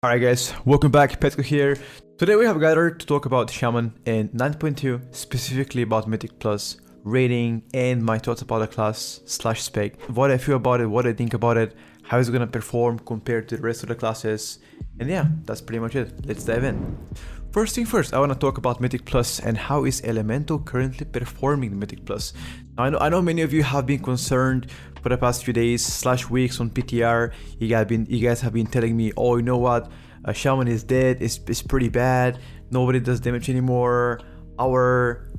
Alright guys, welcome back, Petko here. Today we have gathered to talk about Shaman in 9.2, specifically about Mythic Plus, rating, and my thoughts about the class slash spec, what I feel about it, what I think about it, how it's gonna perform compared to the rest of the classes, and yeah, that's pretty much it. Let's dive in. First thing first, I want to talk about Mythic Plus and how is Elemental currently performing the Mythic Plus. Now, I know many of you have been concerned for the past few days slash weeks on PTR. You guys have been telling me, oh, you know what, Shaman is dead, it's pretty bad, nobody does damage anymore, our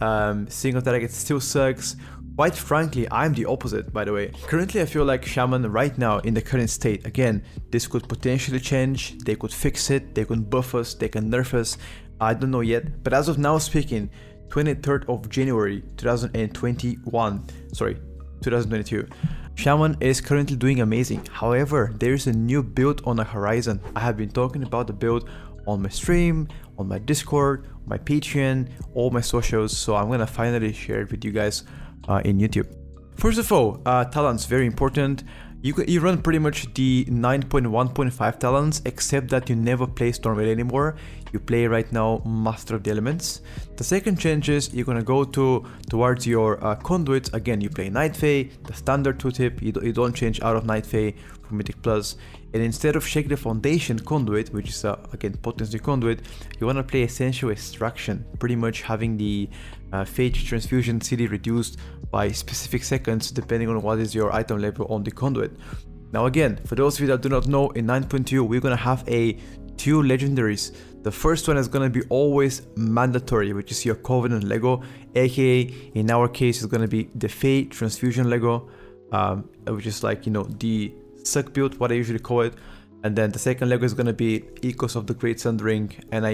single target still sucks. Quite frankly, I'm the opposite, by the way. Currently, I feel like Shaman right now in the current state, again, this could potentially change, they could fix it, they could buff us, they can nerf us, I don't know yet. But as of now speaking, 23rd of January 2022, Shaman is currently doing amazing. However, there is a new build on the horizon. I have been talking about the build on my stream, on my Discord, my Patreon, all my socials, so I'm gonna finally share it with you guys in YouTube. First of all, talents, very important. You run pretty much the 9.1.5 talents, except that you never play Stormveil anymore. You play right now Master of the Elements. The second change is you're gonna go towards your conduits. Again, you play Night Fae, the standard 2-tip. You don't change out of Night Fae for Mythic Plus. And instead of Shake the Foundation conduit, which is again potency conduit, you wanna play Essential Extraction, pretty much having the Fate Transfusion CD reduced by specific seconds depending on what is your item level on the conduit. Now again, for those of you that do not know, in 9.2 we're gonna have two legendaries. The first one is gonna be always mandatory, which is your Covenant Lego, aka in our case it's gonna be the Fate Transfusion Lego, which is like, you know, the suck build, what I usually call it. And then the second Lego is gonna be Echoes of the Great Sundering, and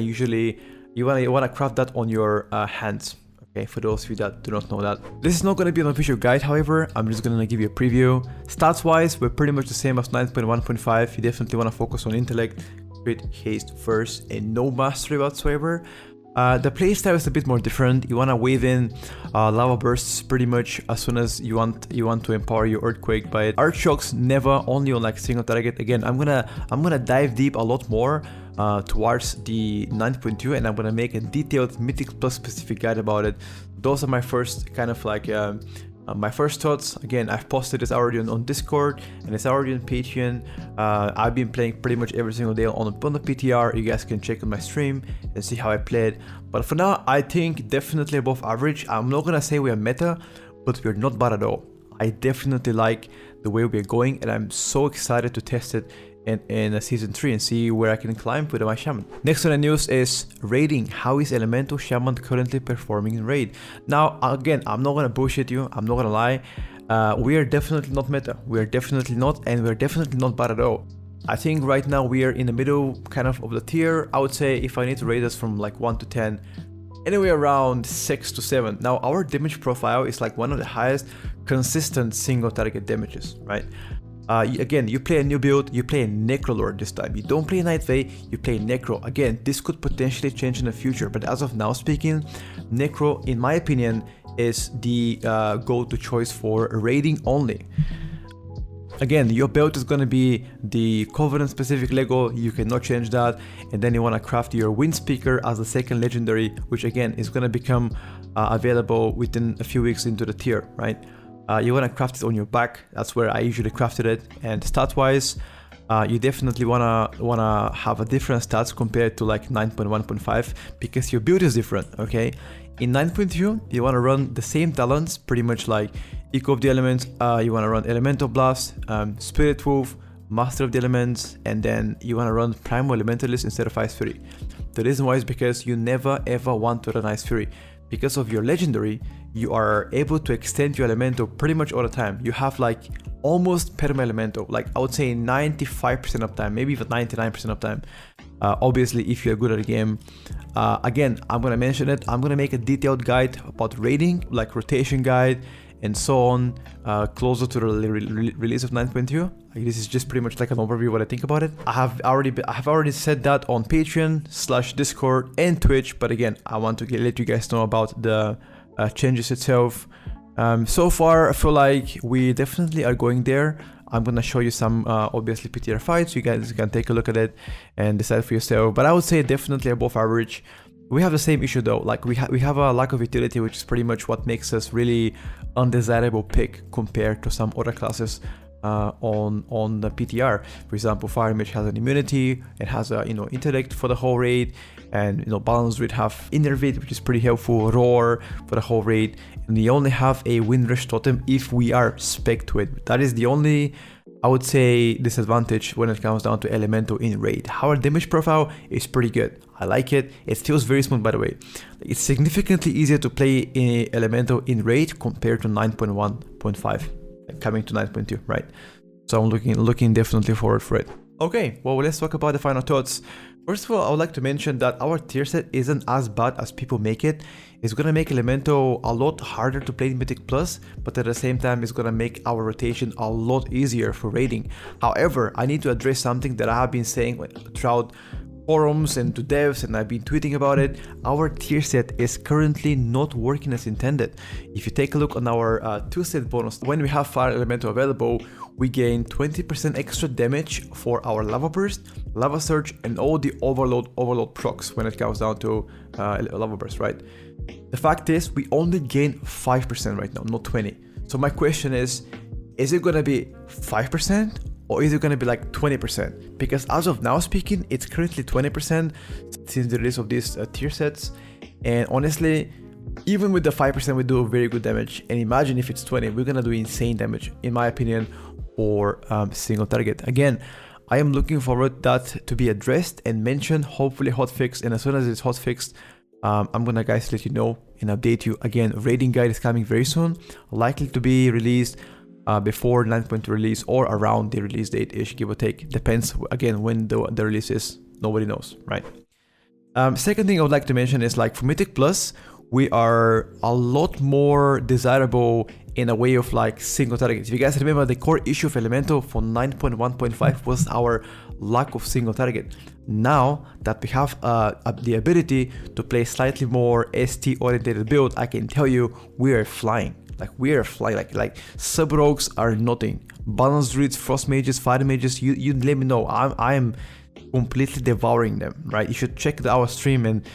you wanna craft that on your hands. Okay, for those of you that do not know that. This is not going to be an official guide, however, I'm just going to give you a preview. Stats wise, we're pretty much the same as 9.1.5. You definitely want to focus on intellect, crit, haste first, and no mastery whatsoever. The playstyle is a bit more different. You want to wave in lava bursts pretty much as soon as you want to empower your earthquake by it. Arc shocks never, only on like single target. Again, I'm gonna dive deep a lot more towards the 9.2, and I'm gonna make a detailed Mythic Plus specific guide about it. Those are my first kind of like my first thoughts. Again, I've posted this already on Discord and it's already on Patreon. I've been playing pretty much every single day on the PTR. You guys can check on my stream and see how I played. But for now, I think definitely above average. I'm not gonna say we are meta, but we're not bad at all. I definitely like the way we're going, and I'm so excited to test it in season 3 and see where I can climb with my Shaman. Next on the news is raiding. How is Elemental Shaman currently performing in raid? Now again, I'm not gonna bullshit you, I'm not gonna lie. We are definitely not meta, we are definitely not, and we're definitely not bad at all. I think right now we are in the middle kind of the tier. I would say if I need to rate us from like 1 to 10, anywhere around 6 to 7. Now our damage profile is like one of the highest consistent single target damages, right? Again, you play a new build, you play a Necrolord this time. You don't play Night Fae, you play Necro. Again, this could potentially change in the future, but as of now speaking, Necro, in my opinion, is the go-to choice for raiding only. Again, your build is going to be the Covenant specific Lego, you cannot change that, and then you want to craft your Wind Speaker as the second legendary, which again is going to become available within a few weeks into the tier, right? You want to craft it on your back. That's where I usually crafted it. And stat wise, you definitely wanna have a different stats compared to like 9.1.5 because your build is different. Okay, in 9.2 you want to run the same talents, pretty much like Echo of the Elements. You want to run Elemental Blast, Spirit Wolf, Master of the Elements, and then you want to run Primal Elementalist instead of Ice Fury. The reason why is because you never ever want to run Ice Fury. Because of your legendary, you are able to extend your elemental pretty much all the time. You have like almost perma elemental, like I would say 95% of time, maybe even 99% of time. Obviously, if you're good at the game. Again, I'm gonna mention it. I'm gonna make a detailed guide about raiding, like rotation guide and so on, closer to the release of 9.2. This is just pretty much like an overview what I think about it. I have already said that on Patreon / Discord and Twitch, but again, I want to let you guys know about the changes itself. So far, I feel like we definitely are going there. I'm gonna show you some obviously PTR fights. You guys can take a look at it and decide for yourself. But I would say definitely above average. We have the same issue though, like we have a lack of utility, which is pretty much what makes us really undesirable pick compared to some other classes on the PTR. For example, Fire Mage has an immunity, it has a intellect for the whole raid, and Balance Druid have Innervate, which is pretty helpful, Roar for the whole raid, and we only have a Windrush Totem if we are spec to it. That is the only, I would say, disadvantage when it comes down to Elemental in raid. Our damage profile is pretty good. I like it. It feels very smooth, by the way. It's significantly easier to play in Elemental in raid compared to 9.1.5, coming to 9.2, right? So I'm looking definitely forward for it. Okay, well, let's talk about the final thoughts. First of all, I would like to mention that our tier set isn't as bad as people make it. It's gonna make Elemental a lot harder to play in Mythic Plus, but at the same time, it's gonna make our rotation a lot easier for raiding. However, I need to address something that I have been saying throughout forums and to devs, and I've been tweeting about it. Our tier set is currently not working as intended. If you take a look on our 2-set bonus, when we have Fire Elemental available, we gain 20% extra damage for our Lava Burst, Lava Surge, and all the overload procs when it comes down to Lava Burst, right? The fact is, we only gain 5% right now, not 20. So my question is it gonna be 5%? Or is it going to be like 20%? Because as of now speaking, it's currently 20% since the release of these tier sets. And honestly, even with the 5%, we do very good damage. And imagine if it's 20, we're going to do insane damage, in my opinion, for single target. Again, I am looking forward that to be addressed and mentioned, hopefully hotfixed. And as soon as it's hotfixed, I'm going to guys let you know and update you. Again, raiding guide is coming very soon, likely to be released before 9.2 release or around the release date-ish, give or take. Depends, again, when the release is. Nobody knows, right? Second thing I would like to mention is, like, for Mythic Plus, we are a lot more desirable in a way of like single target. If you guys remember, the core issue of Elemental for 9.1.5 was our lack of single target. Now that we have the ability to play slightly more ST oriented build, I can tell you we are flying. Like we are flying, like sub rogues are nothing. Balance Druids, Frost Mages, Fire Mages, you let me know. I am completely devouring them, right? You should check our stream and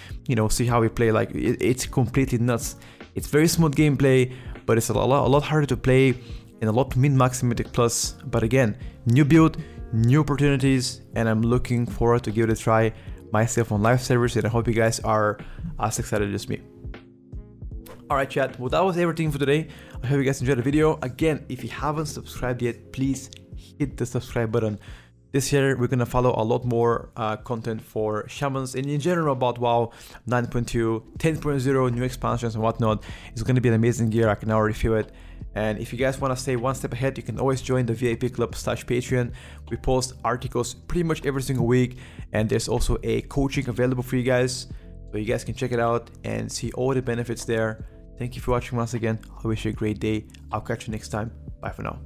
see how we play. Like it's completely nuts. It's very smooth gameplay, but it's a lot harder to play and a lot min-max in Mythic Plus. But again, new build, new opportunities, and I'm looking forward to give it a try myself on live servers, and I hope you guys are as excited as me. Alright chat, well that was everything for today. I hope you guys enjoyed the video. Again, if you haven't subscribed yet, please hit the subscribe button. This year we're gonna follow a lot more content for Shamans and in general about WoW 9.2, 10.0, new expansions and whatnot. It's gonna be an amazing year, I can already feel it. And if you guys wanna stay one step ahead, you can always join the VIP Club / Patreon. We post articles pretty much every single week, and there's also a coaching available for you guys. So you guys can check it out and see all the benefits there. Thank you for watching once again. I wish you a great day. I'll catch you next time. Bye for now.